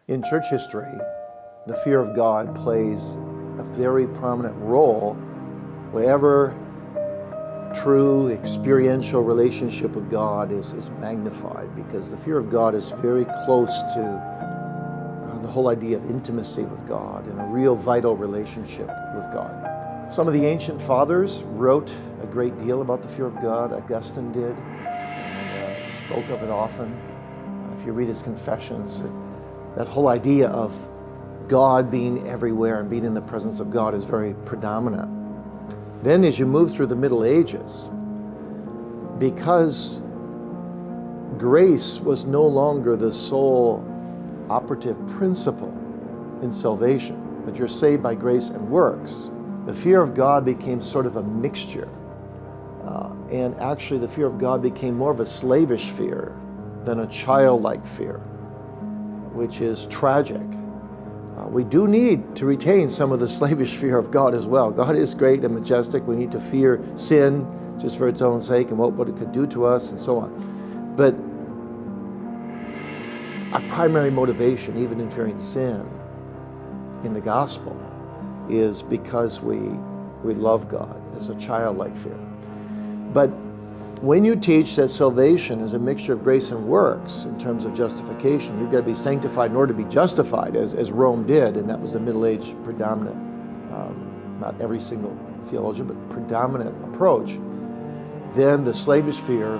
In church history, the fear of God plays a very prominent role wherever true experiential relationship with God is magnified, because the fear of God is very close to the whole idea of intimacy with God and a real vital relationship with God. Some of the ancient fathers wrote a great deal about the fear of God. Augustine did, and spoke of it often. If you read his Confessions, that whole idea of God being everywhere and being in the presence of God is very predominant. Then as you move through the Middle Ages, because grace was no longer the sole operative principle in salvation, but you're saved by grace and works, the fear of God became sort of a mixture. And actually the fear of God became more of a slavish fear than a childlike fear, which is tragic. We do need to retain some of the slavish fear of God as well. God is great and majestic. We need to fear sin just for its own sake and what it could do to us and so on. But our primary motivation, even in fearing sin in the gospel, is because we love God. It's a childlike fear. But when you teach that salvation is a mixture of grace and works in terms of justification, you've got to be sanctified in order to be justified, as Rome did, and that was the Middle Age predominant, not every single theologian, but predominant approach, then the slavish fear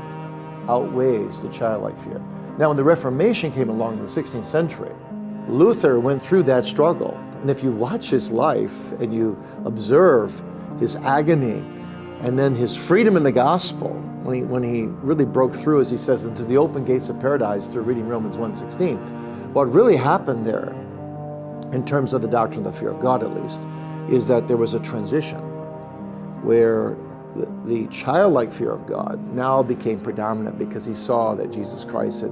outweighs the childlike fear. Now, when the Reformation came along in the 16th century, Luther went through that struggle. And if you watch his life and you observe his agony and then his freedom in the gospel, when he really broke through, as he says, into the open gates of paradise through reading Romans 1:16, what really happened there, in terms of the doctrine of the fear of God at least, is that there was a transition where the childlike fear of God now became predominant because he saw that Jesus Christ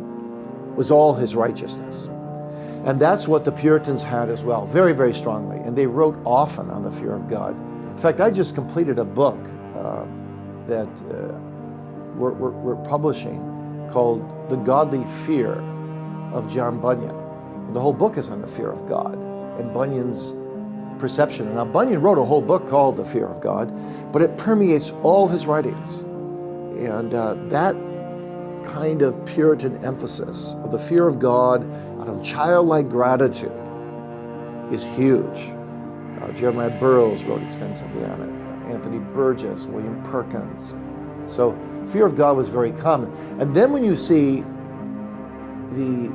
was all his righteousness. And that's what the Puritans had as well, very, very strongly. And they wrote often on the fear of God. In fact, I just completed a book that we're publishing called The Godly Fear of John Bunyan. The whole book is on the fear of God and Bunyan's perception. Now, Bunyan wrote a whole book called The Fear of God, but it permeates all his writings. And that kind of Puritan emphasis of the fear of God out of childlike gratitude is huge. Jeremiah Burroughs wrote extensively on it. Anthony Burgess, William Perkins. So fear of God was very common. And then when you see the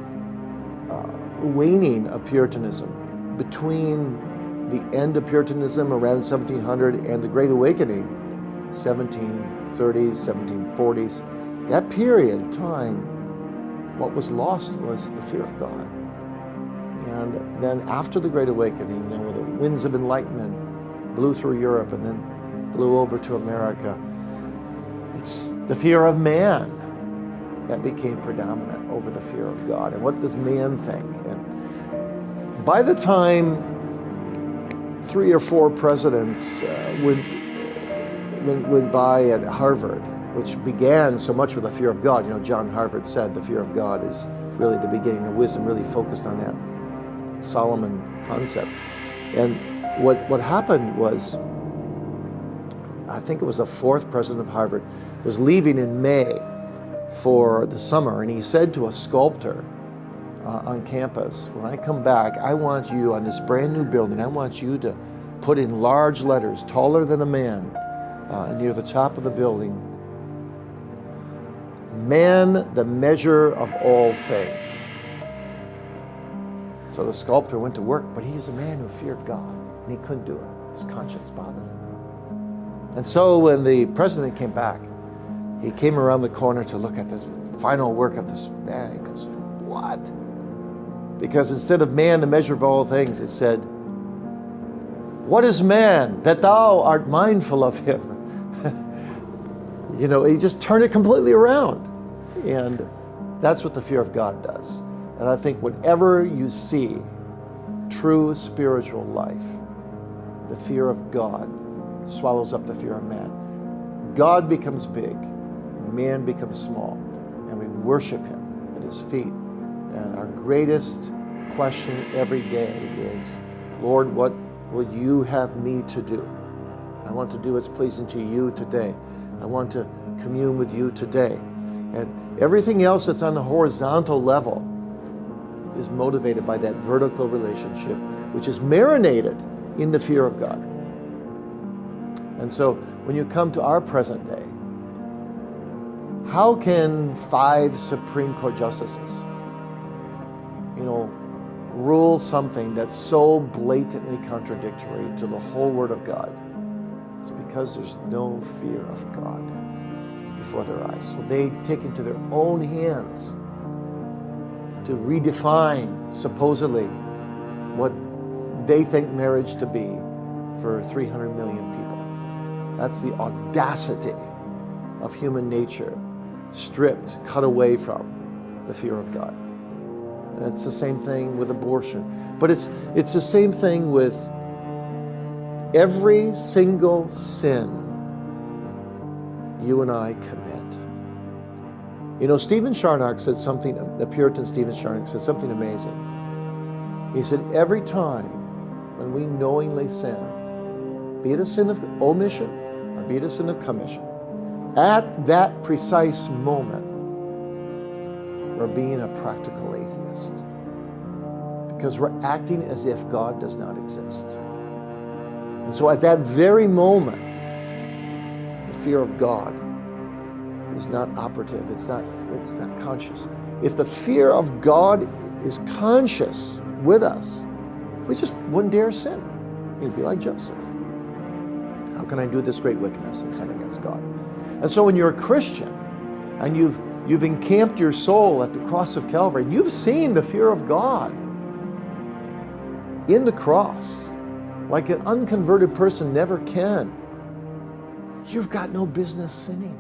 waning of Puritanism between the end of Puritanism around 1700 and the Great Awakening, 1730s, 1740s, that period of time, what was lost was the fear of God. And then after the Great Awakening, where the winds of enlightenment blew through Europe and then blew over to America, it's the fear of man that became predominant over the fear of God. And what does man think? And by the time 3 or 4 presidents went by at Harvard, which began so much with the fear of God. You know, John Harvard said the fear of God is really the beginning of wisdom, really focused on that Solomon concept. And what happened was, I think it was the 4th president of Harvard, was leaving in May for the summer, and he said to a sculptor on campus, when I come back, I want you on this brand new building, I want you to put in large letters, taller than a man, near the top of the building, man, the measure of all things. So the sculptor went to work, but he is a man who feared God, and he couldn't do it. His conscience bothered him. And so when the president came back, he came around the corner to look at this final work of this man. He goes, what? Because instead of man, the measure of all things, it said, what is man that thou art mindful of him? You know, he just turned it completely around. And that's what the fear of God does. And I think whatever you see, true spiritual life, the fear of God swallows up the fear of man. God becomes big, man becomes small, and we worship him at his feet. And our greatest question every day is, Lord, what would you have me to do? I want to do what's pleasing to you today. I want to commune with you today. And everything else that's on the horizontal level is motivated by that vertical relationship, which is marinated in the fear of God. And so when you come to our present day, how can 5 Supreme Court justices, rule something that's so blatantly contradictory to the whole Word of God? It's because there's no fear of God before their eyes. So they take into their own hands to redefine, supposedly, what they think marriage to be for 300 million people. That's the audacity of human nature, stripped, cut away from the fear of God. And it's the same thing with abortion. But it's the same thing with every single sin you and I commit. Stephen Charnock said something, the Puritan Stephen Charnock said something amazing. He said, every time when we knowingly sin, be it a sin of omission or be it a sin of commission, at that precise moment, we're being a practical atheist. Because we're acting as if God does not exist. And so at that very moment, the fear of God is not operative. It's not conscious. If the fear of God is conscious with us, we just wouldn't dare sin. We'd be like Joseph. How can I do this great wickedness and sin against God? And so when you're a Christian and you've encamped your soul at the cross of Calvary, and you've seen the fear of God in the cross, like an unconverted person never can, you've got no business sinning.